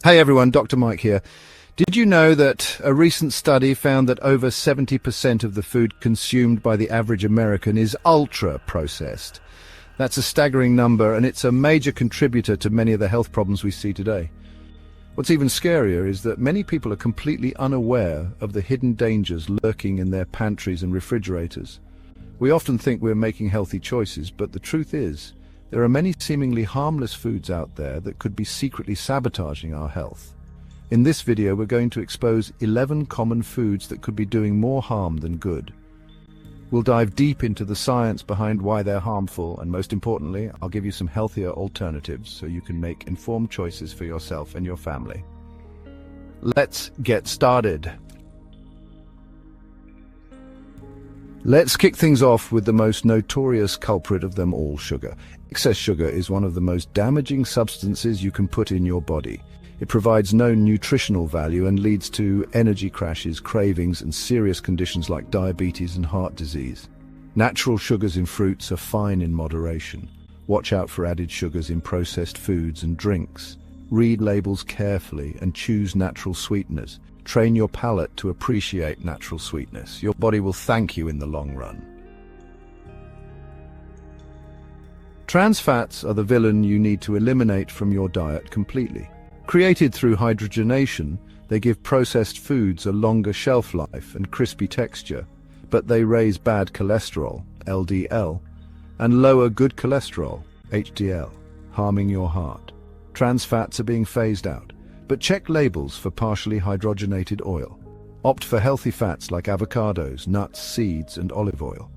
Hey everyone, Dr. Mike here. Did you know that a recent study found that over 70% of the food consumed by the average American is ultra-processed? That's a staggering number, and it's a major contributor to many of the health problems we see today. What's even scarier is that many people are completely unaware of the hidden dangers lurking in their pantries and refrigerators. We often think we're making healthy choices, but the truth is, there are many seemingly harmless foods out there that could be secretly sabotaging our health. In this video, we're going to expose 11 common foods that could be doing more harm than good. We'll dive deep into the science behind why they're harmful, and most importantly, I'll give you some healthier alternatives so you can make informed choices for yourself and your family. Let's get started. Let's kick things off with the most notorious culprit of them all, sugar. Excess sugar is one of the most damaging substances you can put in your body. It provides no nutritional value and leads to energy crashes, cravings, and serious conditions like diabetes and heart disease. Natural sugars in fruits are fine in moderation. Watch out for added sugars in processed foods and drinks. Read labels carefully and choose natural sweeteners. Train your palate to appreciate natural sweetness. Your body will thank you in the long run. Trans fats are the villain you need to eliminate from your diet completely. Created through hydrogenation, they give processed foods a longer shelf life and crispy texture, but they raise bad cholesterol, LDL, and lower good cholesterol, HDL, harming your heart. Trans fats are being phased out, but check labels for partially hydrogenated oil. Opt for healthy fats like avocados, nuts, seeds, and olive oil.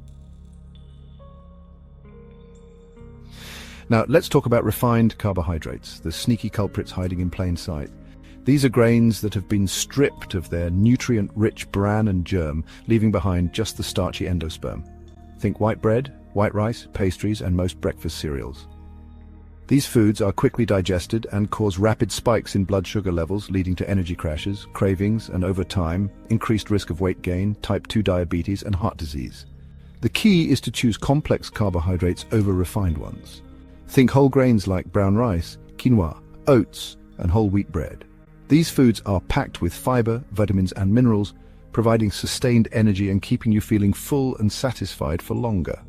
Now, let's talk about refined carbohydrates, the sneaky culprits hiding in plain sight. These are grains that have been stripped of their nutrient-rich bran and germ, leaving behind just the starchy endosperm. Think white bread, white rice, pastries, and most breakfast cereals. These foods are quickly digested and cause rapid spikes in blood sugar levels, leading to energy crashes, cravings, and over time, increased risk of weight gain, type 2 diabetes, and heart disease. The key is to choose complex carbohydrates over refined ones. Think whole grains like brown rice, quinoa, oats, and whole wheat bread. These foods are packed with fiber, vitamins, and minerals, providing sustained energy and keeping you feeling full and satisfied for longer.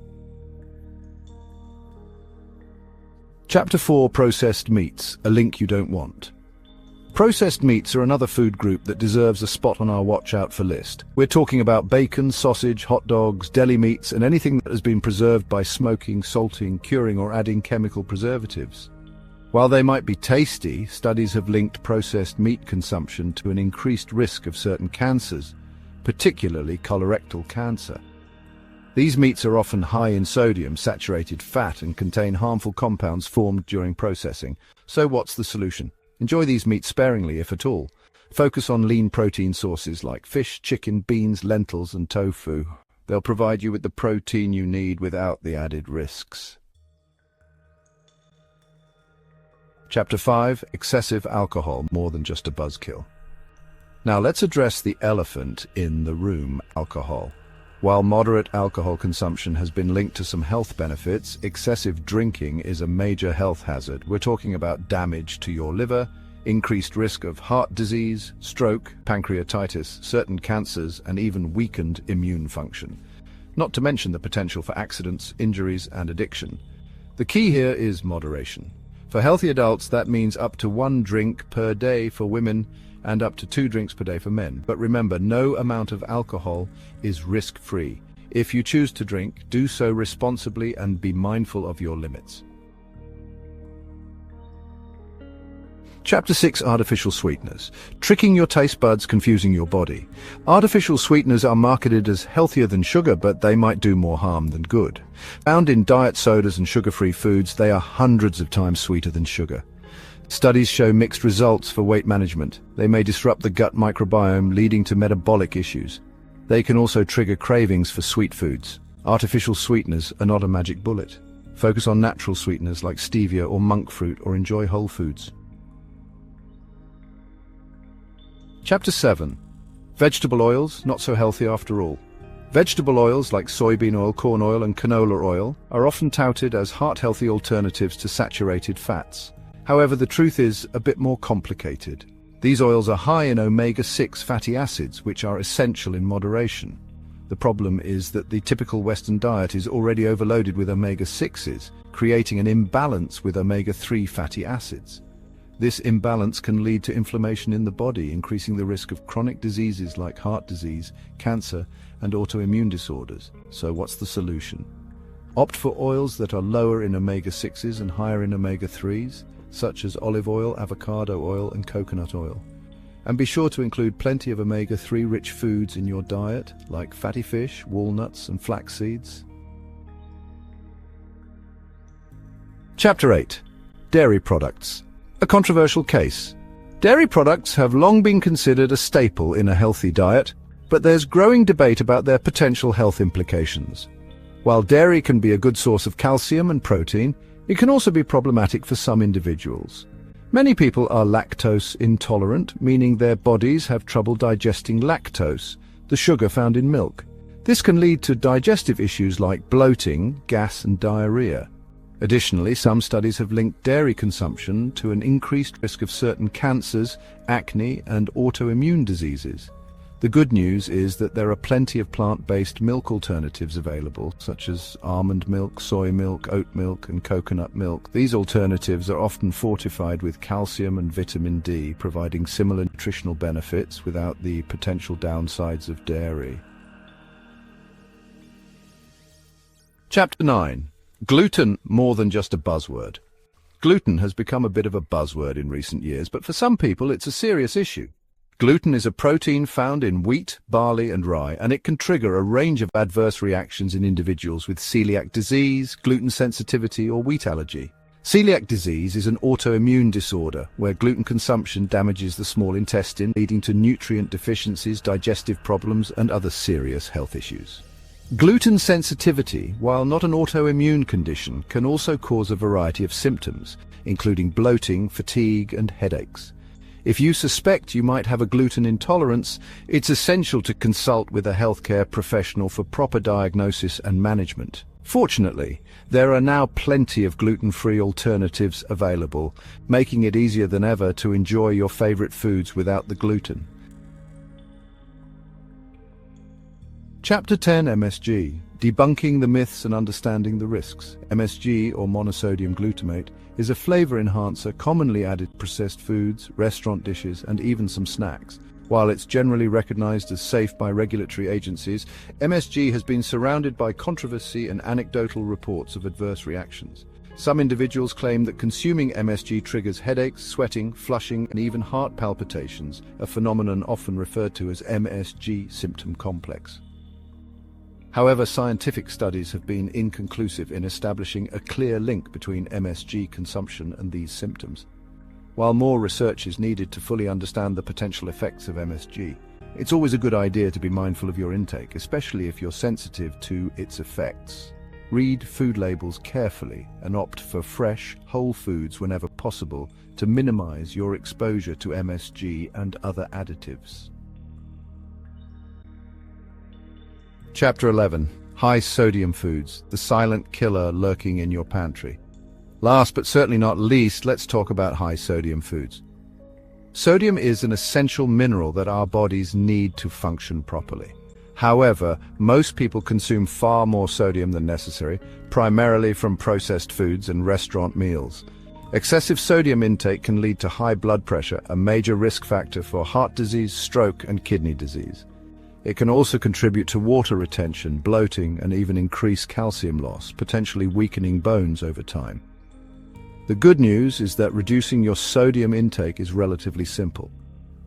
Chapter 4: Processed Meats, a link you don't want. Processed meats are another food group that deserves a spot on our watch out for list. We're talking about bacon, sausage, hot dogs, deli meats, and anything that has been preserved by smoking, salting, curing, or adding chemical preservatives. While they might be tasty, studies have linked processed meat consumption to an increased risk of certain cancers, particularly colorectal cancer. These meats are often high in sodium, saturated fat, and contain harmful compounds formed during processing. So what's the solution? Enjoy these meats sparingly, if at all. Focus on lean protein sources like fish, chicken, beans, lentils, and tofu. They'll provide you with the protein you need without the added risks. Chapter 5: Excessive alcohol, more than just a buzzkill. Now let's address the elephant in the room: alcohol. While moderate alcohol consumption has been linked to some health benefits, excessive drinking is a major health hazard. We're talking about damage to your liver, increased risk of heart disease, stroke, pancreatitis, certain cancers, and even weakened immune function. Not to mention the potential for accidents, injuries, and addiction. The key here is moderation. For healthy adults, that means up to 1 drink per day for women, and up to 2 drinks per day for men. But remember, no amount of alcohol is risk-free. If you choose to drink, do so responsibly and be mindful of your limits. Chapter 6: Artificial Sweeteners. Tricking your taste buds, confusing your body. Artificial sweeteners are marketed as healthier than sugar, but they might do more harm than good. Found in diet sodas and sugar-free foods, they are hundreds of times sweeter than sugar. Studies show mixed results for weight management. They may disrupt the gut microbiome, leading to metabolic issues. They can also trigger cravings for sweet foods. Artificial sweeteners are not a magic bullet. Focus on natural sweeteners like stevia or monk fruit, or enjoy whole foods. Chapter 7: Vegetable oils, not so healthy after all. Vegetable oils like soybean oil, corn oil, and canola oil are often touted as heart-healthy alternatives to saturated fats. However, the truth is a bit more complicated. These oils are high in omega-6 fatty acids, which are essential in moderation. The problem is that the typical Western diet is already overloaded with omega-6s, creating an imbalance with omega-3 fatty acids. This imbalance can lead to inflammation in the body, increasing the risk of chronic diseases like heart disease, cancer, and autoimmune disorders. So what's the solution? Opt for oils that are lower in omega-6s and higher in omega-3s, such as olive oil, avocado oil, and coconut oil. And be sure to include plenty of omega-3 rich foods in your diet, like fatty fish, walnuts, and flax seeds. Chapter 8. Dairy products. A controversial case. Dairy products have long been considered a staple in a healthy diet, but there's growing debate about their potential health implications. While dairy can be a good source of calcium and protein, it can also be problematic for some individuals. Many people are lactose intolerant, meaning their bodies have trouble digesting lactose, the sugar found in milk. This can lead to digestive issues like bloating, gas, and diarrhea. Additionally, some studies have linked dairy consumption to an increased risk of certain cancers, acne, and autoimmune diseases. The good news is that there are plenty of plant-based milk alternatives available, such as almond milk, soy milk, oat milk, and coconut milk. These alternatives are often fortified with calcium and vitamin D, providing similar nutritional benefits without the potential downsides of dairy. Chapter 9. Gluten more than just a buzzword. Gluten has become a bit of a buzzword in recent years, but for some people it's a serious issue. Gluten is a protein found in wheat, barley, and rye, and it can trigger a range of adverse reactions in individuals with celiac disease, gluten sensitivity, or wheat allergy. Celiac disease is an autoimmune disorder where gluten consumption damages the small intestine, leading to nutrient deficiencies, digestive problems, and other serious health issues. Gluten sensitivity, while not an autoimmune condition, can also cause a variety of symptoms, including bloating, fatigue, and headaches. If you suspect you might have a gluten intolerance, it's essential to consult with a healthcare professional for proper diagnosis and management. Fortunately, there are now plenty of gluten-free alternatives available, making it easier than ever to enjoy your favorite foods without the gluten. Chapter 10. MSG. Debunking the myths and understanding the risks. MSG, or monosodium glutamate, is a flavor enhancer commonly added to processed foods, restaurant dishes, and even some snacks. While it's generally recognized as safe by regulatory agencies, MSG has been surrounded by controversy and anecdotal reports of adverse reactions. Some individuals claim that consuming MSG triggers headaches, sweating, flushing, and even heart palpitations, a phenomenon often referred to as MSG symptom complex. However, scientific studies have been inconclusive in establishing a clear link between MSG consumption and these symptoms. While more research is needed to fully understand the potential effects of MSG, it's always a good idea to be mindful of your intake, especially if you're sensitive to its effects. Read food labels carefully and opt for fresh, whole foods whenever possible to minimize your exposure to MSG and other additives. Chapter 11. High sodium foods, the silent killer lurking in your pantry. Last but certainly not least, let's talk about high sodium foods. Sodium is an essential mineral that our bodies need to function properly. However, most people consume far more sodium than necessary, primarily from processed foods and restaurant meals. Excessive sodium intake can lead to high blood pressure, a major risk factor for heart disease, stroke, and kidney disease. It can also contribute to water retention, bloating, and even increase calcium loss, potentially weakening bones over time. The good news is that reducing your sodium intake is relatively simple.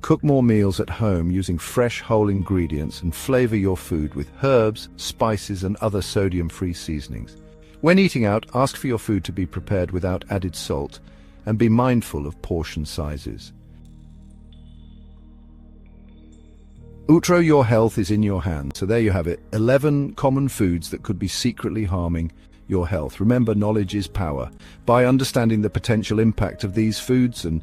Cook more meals at home using fresh whole ingredients and flavor your food with herbs, spices, and other sodium-free seasonings. When eating out, ask for your food to be prepared without added salt, and be mindful of portion sizes. Your health is in your hands. So there you have it, 11 common foods that could be secretly harming your health. Remember, knowledge is power. By understanding the potential impact of these foods and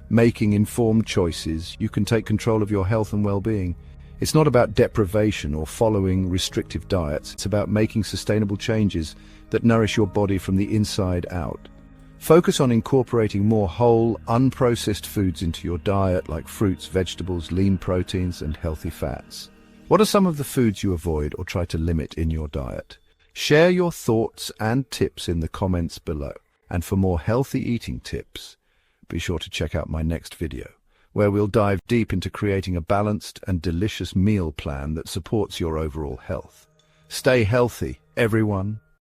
making informed choices, you can take control of your health and well-being. It's not about deprivation or following restrictive diets. It's about making sustainable changes that nourish your body from the inside out. Focus on incorporating more whole, unprocessed foods into your diet, like fruits, vegetables, lean proteins, and healthy fats. What are some of the foods you avoid or try to limit in your diet? Share your thoughts and tips in the comments below. And for more healthy eating tips, be sure to check out my next video, where we'll dive deep into creating a balanced and delicious meal plan that supports your overall health. Stay healthy, everyone.